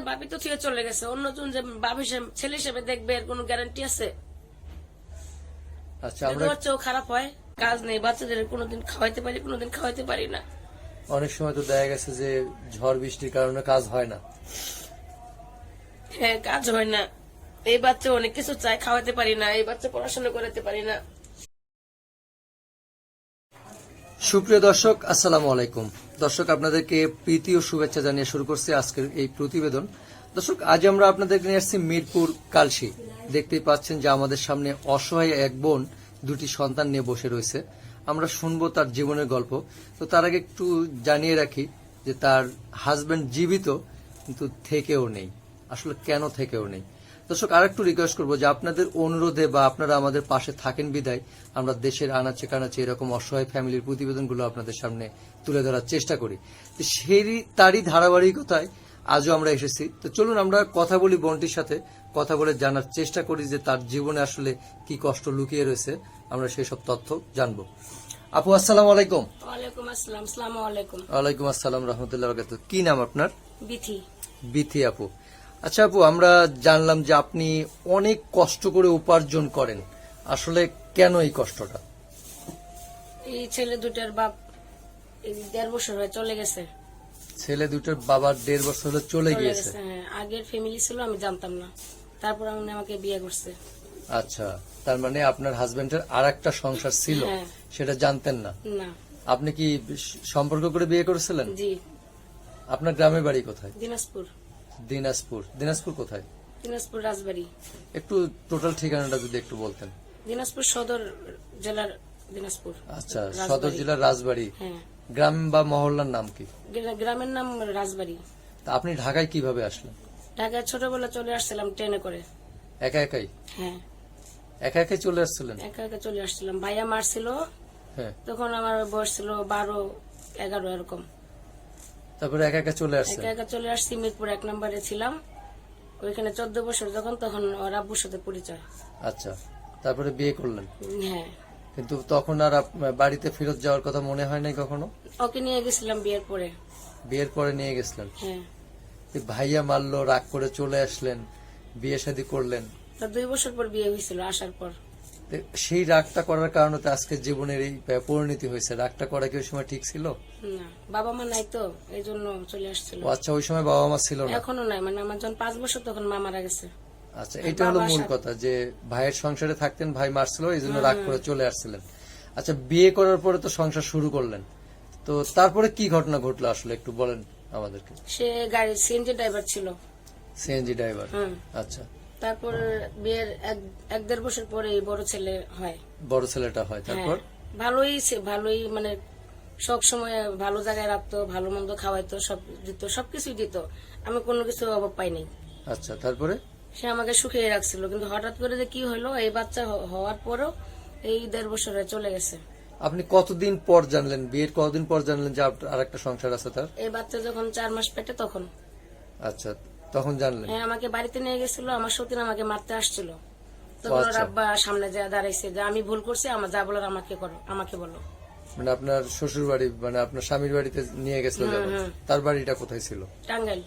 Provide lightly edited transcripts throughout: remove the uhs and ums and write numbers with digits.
বাচ্চাদের বাপি তো থেকে চলে গেছে, অন্যজন যে বাপ হিসেবে ছেলে হিসেবে দেখবে এর কোনো গ্যারান্টি আছে? আচ্ছা, যদি আমরা ওর চেয়েও খারাপ হয়, কাজ নেই, বাচ্চাদের কোনোদিন খাওয়াইতে পারি, কোনোদিন খাওয়াইতে পারি না। অনেক সময় তো দেখা গেছে যে ঝড় বৃষ্টির কারণে কাজ হয় না। হ্যাঁ, কাজ হয় না। এই বাচ্চা অনেক কিছু চাই, খাওয়াতে পারি না। এই বাচ্চা পড়াশোনা করাতে পারি না। সুপ্রিয় দর্শক, আসসালামু আলাইকুম। দর্শক, আপনাদেরকে প্রীতি ও শুভেচ্ছা জানিয়ে শুরু করছি আজকের এই প্রতিবেদন। দর্শক, আজ আমরা আপনাদেরকে নিয়ে আসছি মিরপুর কালশি। দেখতেই পাচ্ছেন যে আমাদের সামনে অসহায় এক বোন দুটি সন্তান নিয়ে বসে রয়েছে। আমরা শুনবো তার জীবনের গল্প। তো তার আগে একটু জানিয়ে রাখি যে তার হাজবেন্ড জীবিত, কিন্তু থেকেও নেই। আসলে কেন থেকেও নেই? দর্শক, আর একটু রিকোয়েস্ট করবো যে আপনাদের অনুরোধে বা আপনারা আমাদের পাশে থাকেন বিদায় আমরা দেশের আনাচে কানাচে এরকম অসহায় ফ্যামিলির প্রতিবেদনগুলো আপনাদের সামনে তুলে ধরার চেষ্টা করি। তো তারই ধারাবাহিকতায় আজও আমরা এসেছি। তো চলুন আমরা কথা বলি বোনটির সাথে, কথা বলে জানার চেষ্টা করি যে তার জীবনে আসলে কি কষ্ট লুকিয়ে রয়েছে, আমরা সেই সব তথ্য জানবো। আপু, আসসালামু আলাইকুম। ওয়ালাইকুম আসসালাম। আসসালামু আলাইকুম। ওয়ালাইকুম আসসালাম রহমতুল্লাহ বরকাতুহু। কি নাম আপনার? বিথি। বিথি আপু। আচ্ছা আপু, আমরা জানলাম যে আপনি অনেক কষ্ট করে উপার্জন করেন। আসলে কেন এই কষ্টটা? এই ছেলে দুটার বাপ এই 1.5 বছর হয়ে চলে গেছে। ছেলে দুটোর বাবার 1.5 বছর হলো চলে গিয়েছে। হ্যাঁ, আগের ফ্যামিলি ছিল, আমি জানতাম না। তারপর উনি আমাকে বিয়ে করছে। আচ্ছা, তার মানে আপনার হাজবেন্ডের আর একটা সংসার ছিল, হ্যাঁ। সেটা জানতেন না? না। আপনি কি সম্পর্ক করে বিয়ে করেছিলেন? জি। আপনার গ্রামের বাড়ি কোথায়? দিনাজপুর। দিনাজপুর। দিনাজপুর কোথায়? দিনাজপুর রাজবাড়ি। একটু টোটাল ঠিকানাটা যদি একটু বলতেন। দিনাজপুর সদর জেলার দিনাজপুর। আচ্ছা, রাজবাড়ি। সদর জেলার রাজবাড়ি। হ্যাঁ। গ্রাম বা মহল্লার নাম কি? গ্রামের নাম রাজবাড়ি। তা আপনি ঢাকায় কিভাবে আসলেন? ঢাকায় ছোটবেলা চলে আসছিলাম ট্রেনে করে। একা একাই? হ্যাঁ, একা একাই চলে আসছিলেন? একা একা চলে আসছিলাম। ভাইয়া মারছিল, হ্যাঁ। তখন আমার বয়স ছিল 12-11 এরকম। তারপরে একা একা চলে আসছেন? একা একা চলে আসছি। মিরপুর 1 নম্বরে ছিলাম। ওইখানে 14 বছর তখন ওর আব্বুর সাথে পরিচয়। আচ্ছা, তারপরে বিয়ে করলেন? হ্যাঁ। কিন্তু তখন আর বাড়িতে ফেরত যাওয়ার কথা মনে হয় নাই কখনো? ওকে নিয়ে গেছিলাম বিয়ের পরে। বিয়ের পরে নিয়ে গেছিলেন? হ্যাঁ। এই ভাইয়া মারলো, রাগ করে চলে আসলেন, বিয়ে শাদী করলেন। তো 2 বছর পর বিয়ে হয়েছিল আসার পর। তো সেই রাগটা করার কারণে তো আজকে জীবনের এই পরিণতি হয়েছে। রাগটা করা কি ওই সময় ঠিক ছিল? না, বাবা মা নাই তো, এই জন্য চলে আসছিল। ও আচ্ছা, ওই সময় বাবা মা ছিল না? এখনো নাই, মানে আমার যখন 5 বছর তখন মা মারা গেছে। আচ্ছা, এটা হলো মূল কথা যে ভাইয়ের সংসারে থাকতেন, ভাই মারছিল, এই জন্য রাগ করে চলে আসছিলেন। আচ্ছা, বিয়ে করার পরে তো সংসার শুরু করলেন, তো তারপরে কি ঘটনা ঘটলো আসলে একটু বলেন আমাদেরকে। সে গাড়ির সিএনজি ড্রাইভার ছিল। CNG driver? হুম। আচ্ছা। তারপর বিয়ের 1-1.5 বছর পরে বড় ছেলে হয়। বড় ছেলেটা হয়, তারপর? ভালোই মানে সব সময় ভালো জায়গায় রাখতো, ভালো মন্দ খাওয়াইতো, সব দিত, সবকিছুই দিত। আমি কোনো কিছু অভাব পাই নাই। আচ্ছা, তারপরে? সে আমাকে সুখিয়ে রাখছিল, কিন্তু হঠাৎ করে যে কি হলো, এই বাচ্চা হওয়ার পরও এই 1.5 বছরে চলে গেছে। আপনি কতদিন পর জানলেন, বিয়ের কতদিন পর জানলেন যে আর একটা সংসার আছে তার? এই বাচ্চা যখন 4 মাস পেটে তখন। আচ্ছা, তখন জানলেন? হ্যাঁ, আমাকে বাড়িতে নিয়ে গেছিল, আমার সতীন আমাকে মারতে আসছিল। তখন ওর আব্বা সামনে যা দাঁড়াইছে যে আমি ভুল করছি, আমার যা বলার আমাকে বলো। মানে আপনার শ্বশুর বাড়ি, মানে আপনার স্বামীর বাড়িতে নিয়ে গেছিল যখন, তার বাড়িটা কোথায় ছিল? টাঙ্গাইল।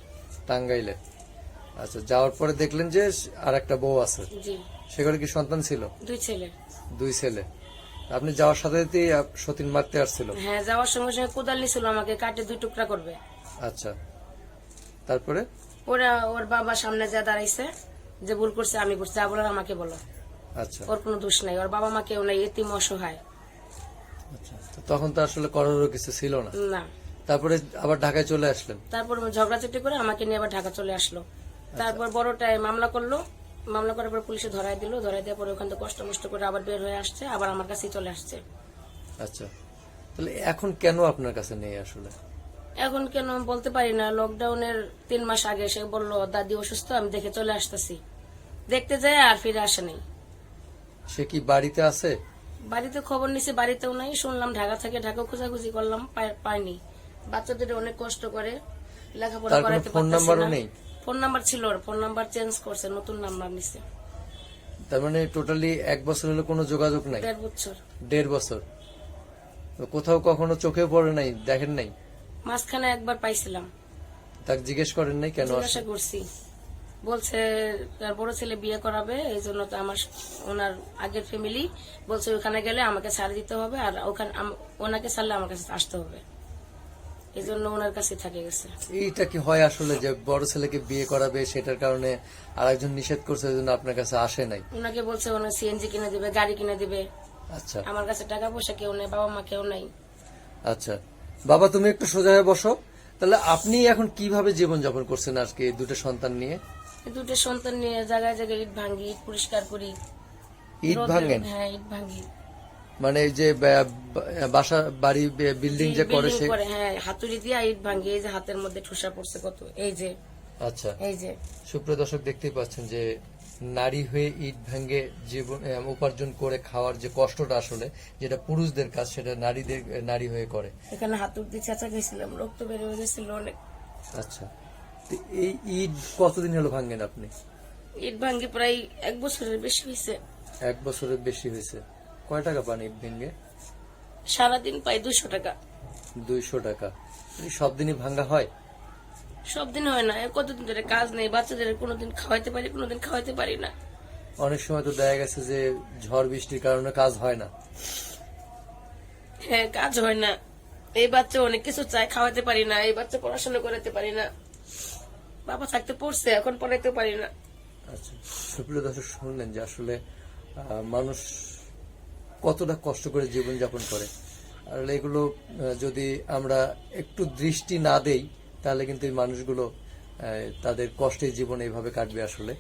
টাঙ্গাইলে। আচ্ছা, যাওয়ার পরে দেখলেন যে আর একটা বউ আছে। জি। সেখানে কি সন্তান ছিল? 2 ছেলে। 2 ছেলে। আপনি যাওয়ার সাথে সাথেই সতীন মারতে আসছিল? হ্যাঁ, যাওয়ার সঙ্গে সঙ্গে কোদাল নিছিল, আমাকে কাটে 2 টুকরা করবে। আচ্ছা, তারপরে? ওর বাবা সামনে যা দাঁড়াইছে যে ভুল করছে আমি করছি, যা বলার আমাকে বলো। আচ্ছা। ওর কোনো দোষ নাই, ওর বাবা মা কেউ নাই, এতিম অসহায়। আচ্ছা, তো তখন তো আসলে করারও কিছু ছিল না। না। তারপরে আবার ঢাকায় চলে আসলেন? তারপর ঝগড়াঝাটি করে আমাকে নিয়ে আবার ঢাকা চলে আসলো। তারপর বড়টায় মামলা করলো, মামলা করার পর পুলিশে ধরাই দেওয়ার পরে ওখান থেকে কষ্ট মষ্ট করে আবার বের হয়ে আসছে, আবার আমার কাছেই চলে আসছে। আচ্ছা, তাহলে এখন কেন আপনার কাছে নেই আসলে? এখন কেন বলতে পারি না। লকডাউনের 3 মাস আগে সে বললো দাদি অসুস্থ, আমি দেখে চলে আসতেছি। দেখতে যায় আর ফিরে আসে নাই। সে কি বাড়িতে আছে? বাড়িতে খবর নিছে, বাড়িতেও নাই। শুনলাম ঢাকা থেকে, ঢাকা খোঁজাখুঁজি করলাম, পাইনি। বাচ্চাদের অনেক কষ্ট করে লেখাপড়া করাইতে ফোন নাম্বারও নেই? ফোন নাম্বার ছিল, ফোন নাম্বার চেঞ্জ করছে, নতুন নাম্বার নিছে। তার মানে টোটালি 1 বছর হলো কোনো যোগাযোগ নাই? 1.5 বছর। 1.5 বছর। তো কোথাও কখনো চোখে পড়ে নাই, দেখেন নাই? মাঝখানে একবার পাইছিলাম। তাকে জিজ্ঞেস করেন নাই কেন জিজ্ঞাসা আসে? করছি, বলছে তার বড় ছেলে বিয়ে করাবে, এই জন্য তো আমার ওনার আগের ফ্যামিলি বলছে ওখানে গেলে আমাকে ছাড় দিতে হবে, আর ওখানে ওনাকে ছাড়লে আমার কাছে আসতে হবে, এই জন্য ওনার কাছে থাকে গেছে। এইটা কি হয় আসলে যে বড় ছেলেকে বিয়ে করাবে সেটার কারণে আরেকজন নিষেধ করছে, এই জন্য আপনার কাছে আসে নাই? ওনাকে বলছে ওনার সিএনজি কিনে দিবে, গাড়ি কিনে দিবে, আচ্ছা আমার কাছে টাকা পয়সা কেউ নেই, বাবা মা কেউ নাই। আচ্ছা বাবা, তুমি একটু সোজা হয়ে বসো। তাহলে আপনি এখন কিভাবে জীবন যাপন করছেন আজকে এই দুটো সন্তান নিয়ে? এই দুটো সন্তান নিয়ে জায়গায় জায়গায় ইট ভাঙি, ইট পরিষ্কার করি। ইট ভাঙেন? হ্যাঁ, ইট ভাঙি। মানে এই যে বাসা বাড়ি বিল্ডিং যে করে বিল্ডিং সে? করে, হ্যাঁ, হাতুড়ি দিয়ে ইট ভাঙি। এই যে হাতের মধ্যে ঠোসা পড়ছে কত, এই যে, আচ্ছা, এই যে। সুপ্রিয় দর্শক দেখতেই পাচ্ছেন যে নারী হয়ে ইট ভেঙে জীবন উপার্জন করে খাওয়ার যে কষ্টটা আসলে যেটা পুরুষদের কাজ সেটা নারী হয়ে করে। এখানে হাতুড় দিয়ে চেঁচা গেছিলাম, রক্ত বের হয়ে গেছিল অনেক। আচ্ছা, তো এই ইট কতদিন হলো ভাঙেন আপনি? ইট ভাঙ্গি প্রায় 1 বছরের বেশি হয়েছে। 1 বছরের বেশি হয়েছে। কয় টাকা পান ইট ভেঙে? সারাদিন পাই 200 টাকা। 200 টাকা। সব দিনই ভাঙ্গা হয়? সব দিন হয় না, কতদিন ধরে কাজ নেই, বাচ্চাদের কোনোদিন খাওয়াইতে পারি, কোনোদিন খাওয়াইতে পারি না। অনেক সময় তো দেখা গেছে যে ঝড় বৃষ্টির কারণে কাজ হয় না। হ্যাঁ, কাজ হয় না। এই বাচ্চা অনেক কিছু চায়, খাওয়াতে পারি না। এই বাচ্চা পড়াশোনা করাতে পারি না, বাবা থাকতে পড়ছে, এখন পড়াইতে পারি না। আচ্ছা, সুপ্রিয় দর্শক শুনলেন যে আসলে মানুষ কতটা কষ্ট করে জীবন যাপন করে। আর এগুলো যদি আমরা একটু দৃষ্টি না দেই তাহলে কিন্তু এই মানুষগুলো তাদের কষ্টের জীবন এইভাবে কাটবে আসলে।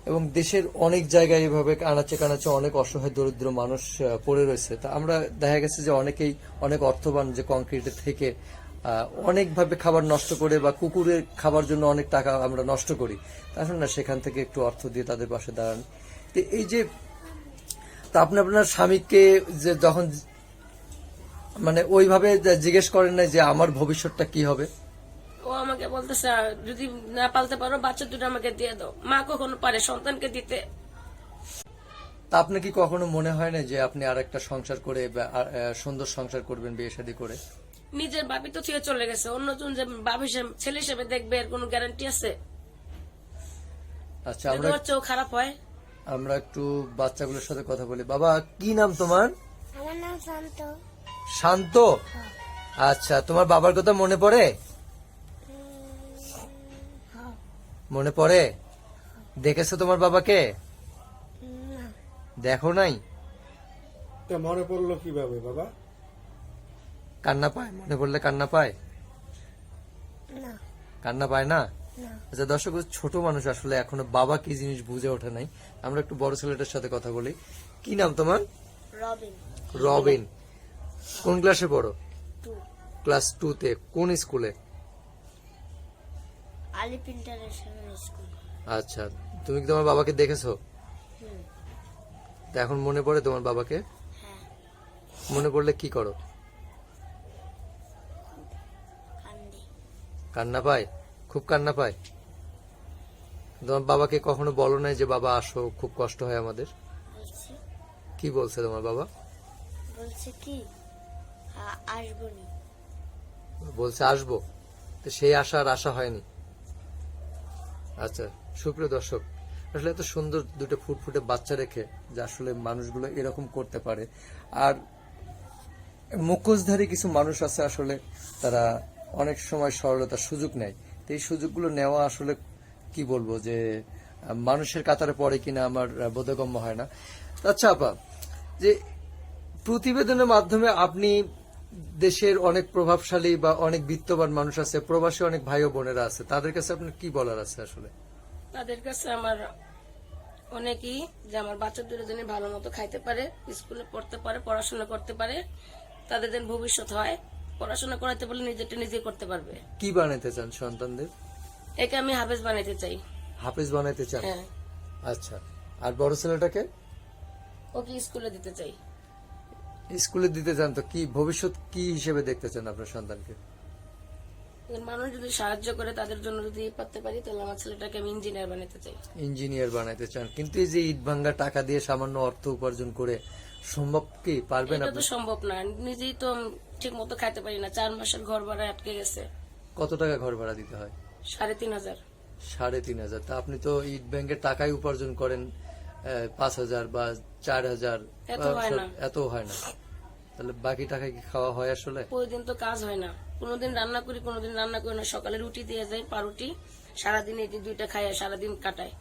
এবং দেশের অনেক জায়গায় এইভাবে আনাচে কানাচে অনেক অসহায় দরিদ্র মানুষ পড়ে রয়েছে। তা আমরা দেখা গেছে যে অনেকেই অনেক অর্থবান যে কংক্রিটের থেকে অনেকভাবে খাবার নষ্ট করে বা কুকুরের খাবার জন্য অনেক টাকা আমরা নষ্ট করি, তাহলে না সেখান থেকে একটু অর্থ দিয়ে তাদের পাশে দাঁড়ান। তো এই যে তা আপনি আপনার স্বামীকে যে যখন মানে ওইভাবে জিজ্ঞেস করেন না যে আমার ভবিষ্যৎটা কি হবে? ও আমাকে বলতেছে যদি না পালতে পারো বাচ্চা দুটো আমাকে দিয়ে দাও। মা কখনো পারে সন্তানকে দিতে? তা আপনার কি কখনো মনে হয় না যে আপনি আর একটা সংসার করে বা সুন্দর সংসার করবেন বিয়ে শাদী করে? নিজের বাপি তো থেকে চলে গেছে, অন্যজন যে বাপ হিসেবে ছেলে হিসেবে দেখবে এর কোনো গ্যারান্টি আছে? আচ্ছা, যদি ওর চেয়েও খারাপ হয়। আমরা একটু বাচ্চাগুলোর সাথে কথা বলি। বাবা, কি নাম তোমার? আমার নাম শান্ত। শান্ত? আচ্ছা, তোমার বাবার কথা মনে পড়ে? মনে পড়ে? দেখেছো তোমার বাবাকে? না, দেখো নাই? তা মনে পড়লো কিভাবে বাবা? কান্না পায়? মনে পড়লে কান্না পায়? না, কান্না পায় না? না। আচ্ছা দর্শক, ছোট মানুষ আসলে এখনো বাবা কি জিনিস বুঝে ওঠে নাই। আমরা একটু বড় ছেলেটার সাথে কথা বলি। কি নাম তোমার? রবিন। রবিন। কোন ক্লাসে পড়ো? 2 ক্লাস 2-তে। কোন স্কুলে? আলিপ ইন্টারন্যাশনাল স্কুল। আচ্ছা, তুমি কি তোমার বাবাকে দেখেছো? হুম, তা এখন মনে পড়ে তোমার বাবাকে? হ্যাঁ। মনে পড়লে কি করো? কান্দি। কান্না পায়? খুব কান্না পায়? তোমার বাবাকে কখনো বলো নাই যে বাবা আসো, খুব কষ্ট হয় আমাদের? বলছি, কি বলছে তোমার বাবা? বলছে কি আসবনি। বলছে আসবো, তো সেই আশা আর আশা হয়নি। আচ্ছা, সুপ্রিয় দর্শক, আসলে এত সুন্দর দুটো ফুটফুটে বাচ্চা রেখে যে আসলে মানুষগুলো এরকম করতে পারে। আর মুখোশধারী কিছু মানুষ আছে আসলে, তারা অনেক সময় সরলতার সুযোগ নেয়। তো এই সুযোগগুলো নেওয়া আসলে কি বলবো যে মানুষের কাতারে পড়ে কিনা আমার বোধগম্য হয় না। আচ্ছা আপা, যে প্রতিবেদনের মাধ্যমে আপনি দেশের অনেক প্রভাবশালী বা অনেক বিত্তবান মানুষ আছে, প্রবাসী অনেক ভাই ও বোনেরা আছে, তাদের কাছে আপনার কি বলার আছে আসলে? তাদের কাছে আমার অনেকই যে আমার বাচ্চা দুটো যেন ভালো মতো খাইতে পারে, স্কুলে পড়তে পারে, পড়াশোনা করতে পারে, তাদের যেন ভবিষ্যৎ হয়। পড়াশোনা করাতে পারলে নিজেরটা নিজে করতে পারবে। কি বানাইতে চান সন্তানদের? একে আমি হাফেজ বানাইতে চাই। হাফেজ বানাইতে চান? হ্যাঁ, আচ্ছা, আর বড় ছেলেটাকে ওকে স্কুলে দিতে চাই। স্কুলে দিতে চান? তো কি ভবিষ্যৎ কি হিসেবে দেখতে চান আপনার সন্তানকে? মানুষ যদি সাহায্য করে তাদের জন্য যদি করতে পারি তাহলে আমার ছেলেটাকে আমি ইঞ্জিনিয়ার বানাতে চাই। ইঞ্জিনিয়ার বানাইতে চান, কিন্তু এই যে ইট ভাঙ্গা টাকা দিয়ে সামান্য অর্থ উপার্জন করে সম্ভব কি? পারবেন এটা আপনি? তো সম্ভব না, নিজেই তো ঠিক মতো খাইতে পারি না। 4 মাসের ঘর ভাড়া আটকে গেছে। কত টাকা ঘর ভাড়া দিতে হয়? 3,500। 3,500। তা আপনি তো ইট ব্যাংকের টাকাই উপার্জন করেন 5,000 বা 4,000, এত হয় না। এত হয় না। তাহলে বাকি টাকা কি খাওয়া হয় আসলে? প্রতিদিন তো কাজ হয় না, কোনোদিন রান্না করি কোনোদিন রান্না করি না। সকালে রুটি দিয়ে যায়, পাউরুটি, সারাদিন এটি 2টা খাই সারাদিন কাটায়।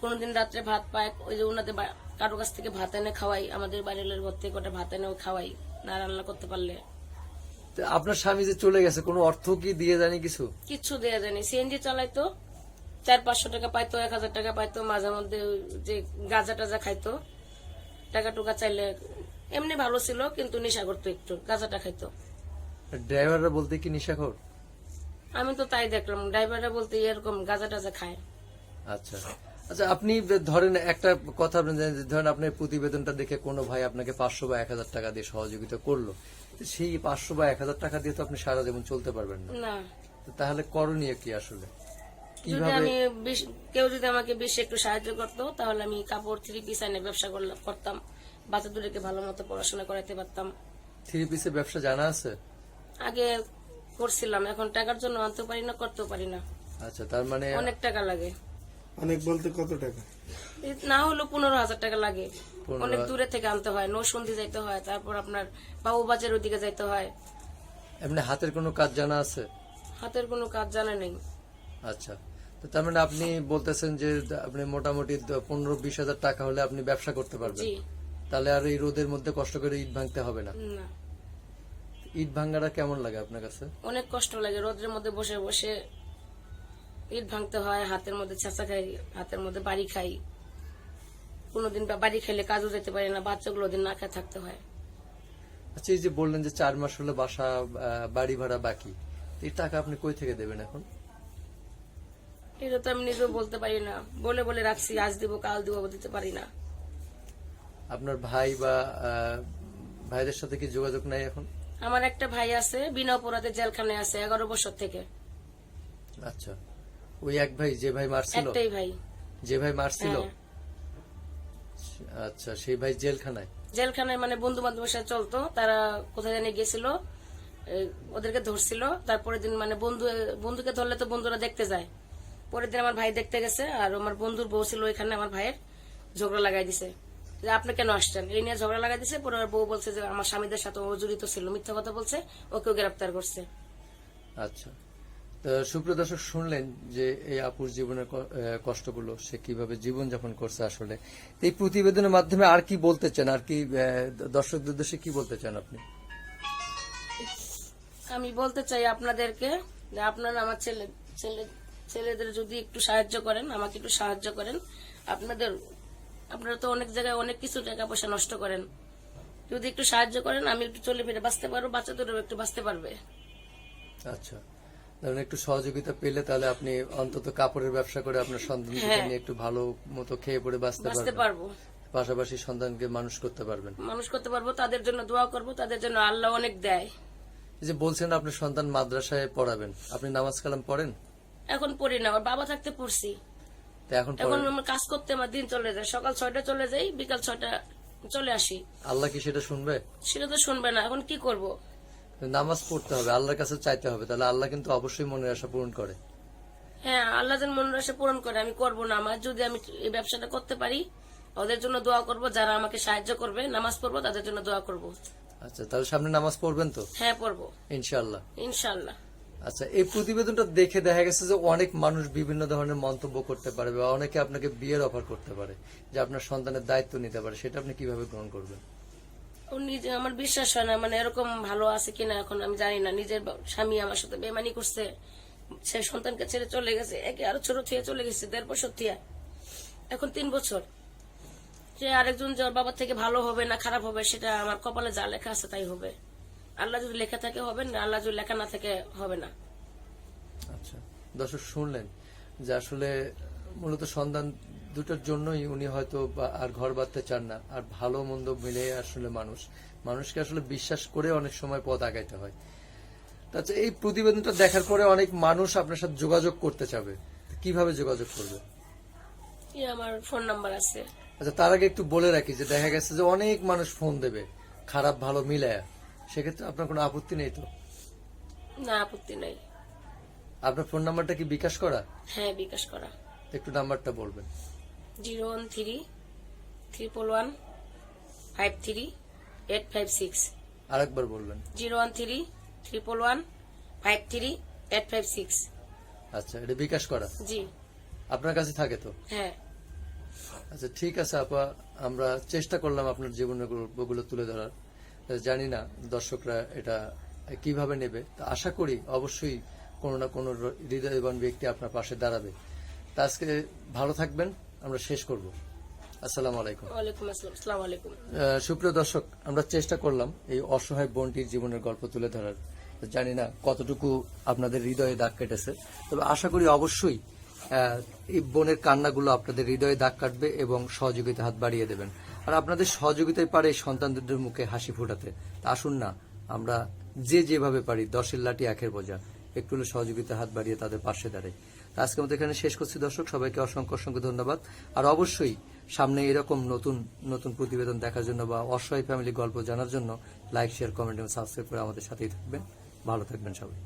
কোনোদিন রাত্রে ভাত পায়, ওই যে ওনাদের কারো কাছ থেকে ভাত এনে খাওয়াই, আমাদের বাড়ির ঘর থেকে কটা ভাত এনে খাওয়াই না রান্না করতে পারলে। তো আপনার স্বামী যে চলে গেছে, কোনো অর্থ কি দিয়ে জানি কিছু? কিচ্ছু দেয়া যায়নি। সিএনজি চালাইতো, 400-500 টাকা পাইতো, 1,000 টাকা পাইতো। মাঝে মধ্যে ওই যে গাঁজা টাজা খাইতো, টাকা টুকা চাইলে। এমনি ভালো ছিল, কিন্তু নেশা করতো, একটু গাঁজাটা খাইতো। ড্রাইভাররা বলতে কি নেশাখোর? আমি তো তাই দেখলাম, ড্রাইভাররা বলতে এরকম গাঁজা টাজা খায়। আচ্ছা আচ্ছা, আপনি ধরেন একটা কথা আপনি জানেন যে ধরেন আপনার প্রতিবেদনটা দেখে কোনো ভাই আপনাকে 500 বা 1,000 টাকা দিয়ে সহযোগিতা করলো, তো সেই 500 বা 1,000 টাকা দিয়ে তো আপনি সারা জীবন চলতে পারবেন না। না, তো তাহলে করণীয় কি আসলে? যদি কিভাবে? আমি কেউ যদি আমাকে বেশি একটু সাহায্য করতো, তাহলে আমি কাপড় 3 পিস এনে ব্যবসা করতাম, বাচ্চাদেরকে ভালো মতো পড়াশোনা করাতে পারতাম। 3 পিসের ব্যবসা জানা আছে? আগে করছিলাম, এখন টাকার জন্য আনতে পারি না, করতেও পারি না। আচ্ছা, তার মানে অনেক টাকা লাগে। অনেক বলতে কত টাকা? এই না হলো 15,000 টাকা লাগে। 15,000 অনেক দূরে থেকে আনতে হয়, নৌসন্ধি যাইতে হয়, তারপর আপনার বাবুবাজার ওইদিকে যাইতে হয়। এমনি হাতের কোনো কাজ জানা আছে? হাতের কোনো কাজ জানা নেই। আচ্ছা, তো তার মানে আপনি বলতেছেন যে আপনি মোটামুটি 15-20 হাজার টাকা হলে আপনি ব্যবসা করতে পারবেন। জি তাহলে আর এই রোদের মধ্যে কষ্ট করে ইট ভাঙতে হবে না। না, ইট ভাঙাটা কেমন লাগে আপনার কাছে? অনেক কষ্ট লাগে। রোদের মধ্যে বসে বসে ইট ভাঙতে হয়, হাতের মধ্যে চেঁচা খাই, হাতের মধ্যে বাড়ি খাই। কোনোদিন বাড়ি খাইলে কাজও যেতে পারি না, বাচ্চাগুলো দিন না খেয়ে থাকতে হয়। আচ্ছা, এই যে বললেন যে 4 মাস হলে বাসা বাড়ি ভাড়া বাকি, এই টাকা আপনি কই থেকে দেবেন এখন? এটা তো আমি নিজেও বলতে পারি না, বলে বলে রাখছি, আজ দিব কাল দিব, দিতে পারি না। আপনার ভাই বা ভাইদের সাথে কি যোগাযোগ নাই এখন? আমার একটা ভাই আছে, বিনা অপরাধে জেলখানায় আছে 11 বছর থেকে। আচ্ছা, ওই এক ভাই যে ভাই মারছিল? একটাই ভাই। যে ভাই মারছিল? হ্যাঁ। আচ্ছা, সেই ভাই জেলখানায়? জেলখানায় মানে বন্ধু বান্ধবের সাথে চলতো, তারা কোথায় জানি গেছিল, ওদেরকে ধরছিল। তারপরে দিন মানে বন্ধুকে ধরলে তো বন্ধুরা দেখতে যায়, পরের দিন আমার ভাই দেখতে গেছে, আর আমার বন্ধুর বউ ছিল ওইখানে, আমার ভাইয়ের ঝগড়া লাগাই দিছে যে আপনি কেন আসছেন, এই নিয়ে ঝগড়া লাগাই দিছে। পরে আমার বউ বলছে যে আমার স্বামীদের সাথে ও জড়িত ছিল, মিথ্যা কথা বলছে, ওকেও গ্রেপ্তার করছে। আচ্ছা, তো সুপ্রিয় দর্শক, শুনলেন যে এই আপুর জীবনের কষ্টগুলো, সে কিভাবে জীবনযাপন করছে আসলে। এই প্রতিবেদনের মাধ্যমে আর কি বলতে চান, আর কি দর্শকদের উদ্দেশ্যে কি বলতে চান আপনি? আমি বলতে চাই আপনাদেরকে যে আপনারা আমার ছেলেদের যদি একটু সাহায্য করেন, আমাকে একটু সাহায্য করেন। আপনারা তো অনেক জায়গায় অনেক কিছু টাকা পয়সা নষ্ট করেন, যদি একটু সাহায্য করেন আমি একটু চলে ফিরে বাঁচতে পারবো, বাচ্চাদেরও একটু বাঁচতে পারবে। আচ্ছা, ধরুন একটু সহযোগিতা পেলে তাহলে আপনি অন্তত কাপড়ের ব্যবসা করে আপনার সন্তানকে নিয়ে একটু ভালো মতো খেয়ে পড়ে বাঁচতে বাঁচতে পারবেন, পারবো, পাশাপাশি সন্তানকে মানুষ করতে পারবেন। মানুষ করতে পারবো, তাদের জন্য দোয়া করব, তাদের জন্য আল্লাহ অনেক দেয়। এই যে বলছেন আপনার সন্তান মাদ্রাসায় পড়াবেন, আপনি নামাজ কালাম পড়েন? এখন পড়ি না, আমার বাবা থাকতে পড়ছি। তো এখন এখন পড়েন? আমার কাজ করতে আমার দিন চলে যায়, সকাল 6টায় চলে যাই, বিকাল 6টা চলে আসি। আল্লাহ কি সেটা শুনবে? সেটা তো শুনবে না, এখন কি করব? নামাজ পড়তে হবে, আল্লাহর কাছে চাইতে হবে, তাহলে আল্লাহ কিন্তু অবশ্যই মনের আশা পূরণ করে। হ্যাঁ, আল্লাহ যেন মনের আশা পূরণ করে, আমি করব না। আমার যদি আমি এই ব্যবসাটা করতে পারি, ওদের জন্য দোয়া করব, যারা আমাকে সাহায্য করবে, নামাজ পড়বো, তাদের জন্য দোয়া করব। আচ্ছা, তাহলে সামনে নামাজ পড়বেন তো? হ্যাঁ, পড়বো ইনশাআল্লাহ। ইনশাআল্লাহ। আচ্ছা, এই প্রতিবেদনটা দেখে দেখা গেছে যে অনেক মানুষ বিভিন্ন ধরনের মন্তব্য করতে পারে, বা অনেকে আপনাকে বিয়ের অফার করতে পারে, যে আপনার সন্তানের দায়িত্ব নিতে পারে, সেটা আপনি কিভাবে গ্রহণ করবেন? ও নিজে, আমার বিশ্বাস হয় না, মানে এরকম ভালো আছে কিনা এখন আমি জানি না। নিজের স্বামী আমার সাথে বেমানি করছে, সে সন্তানকে ছেড়ে চলে গেছে, একে আরো ছোট থেকে চলে গেছে, 1.5 বছর থেকে, এখন 3 বছর। যে আরেকজন যে ওর বাবার থেকে ভালো হবে না খারাপ হবে, সেটা আমার কপালে যা লেখা আছে তাই হবে। আল্লাহ যদি লেখা থাকে হবে না, আল্লাহ যদি লেখা না থাকে হবে না। আচ্ছা, দর্শক শুনলেন যে আসলে মূলত সন্তান দুটোর জন্যই উনি হয়তো আর ঘর বাঁধতে চান না, আর ভালো মন্দ মিলে আসলে মানুষকে আসলে বিশ্বাস করে অনেক সময় পথ আগাইতে হয়। আচ্ছা, এই প্রতিবেদনটা দেখার পরে অনেক মানুষ আপনার সাথে যোগাযোগ করতে চাবে, কিভাবে যোগাযোগ করবে? আমার ফোন নাম্বার আছে। আচ্ছা, তার আগে একটু বলে রাখি যে দেখা গেছে যে অনেক মানুষ ফোন দেবে খারাপ ভালো মিলায়া, সেক্ষেত্রে আপনার কোনো আপত্তি নেই তো? না, আপত্তি নাই। আপনার ফোন নাম্বারটা কি বিকাশ করা? হ্যাঁ, বিকাশ করা। একটু নাম্বারটা বলবেন। 013-311-53856। আরেকবার বলবেন। 013-311-53856। আচ্ছা, এটা বিকাশ করা জি। আপনার কাছে থাকে তো? হ্যাঁ। আচ্ছা, ঠিক আছে আপা, আমরা চেষ্টা করলাম আপনার জীবনের গল্পগুলো তুলে ধরার। জানি না দর্শকরা এটা কিভাবে নেবে, তা আশা করি অবশ্যই কোনো না কোনো হৃদয়বান ব্যক্তি আপনার পাশে দাঁড়াবে। তা আজকে ভালো থাকবেন, আমরা শেষ করব। আসসালামু আলাইকুম। ওয়ালাইকুম আসসালাম। আসসালামু আলাইকুম। সুপ্রিয় দর্শক, আমরা চেষ্টা করলাম এই অসহায় বোনটির জীবনের গল্প তুলে ধরার। জানি না কতটুকু আপনাদের হৃদয়ে দাগ কেটেছে, তবে আশা করি অবশ্যই এই বোনের কান্নাগুলো আপনাদের হৃদয়ে দাগ কাটবে এবং সহযোগিতা হাত বাড়িয়ে দেবেন। আর আপনাদের সহযোগিতায় পারে এই সন্তানদের মুখে হাসি ফোটাতে। তা আসুন না, আমরা যে যেভাবে পারি 10-এর লাঠি 1-এর বোঝা, একটু হলে সহযোগিতা হাত বাড়িয়ে তাদের পাশে দাঁড়াই। আজকে আমাদের এখানে শেষ করছি দর্শক, সবাইকে অসংখ্য অসংখ্য ধন্যবাদ। আর অবশ্যই সামনে এরকম নতুন নতুন প্রতিবেদন দেখার জন্য বা অসহায় ফ্যামিলি গল্প জানার জন্য লাইক, শেয়ার, কমেন্ট এবং সাবস্ক্রাইব করে আমাদের সাথেই থাকবেন। ভালো থাকবেন সবাই।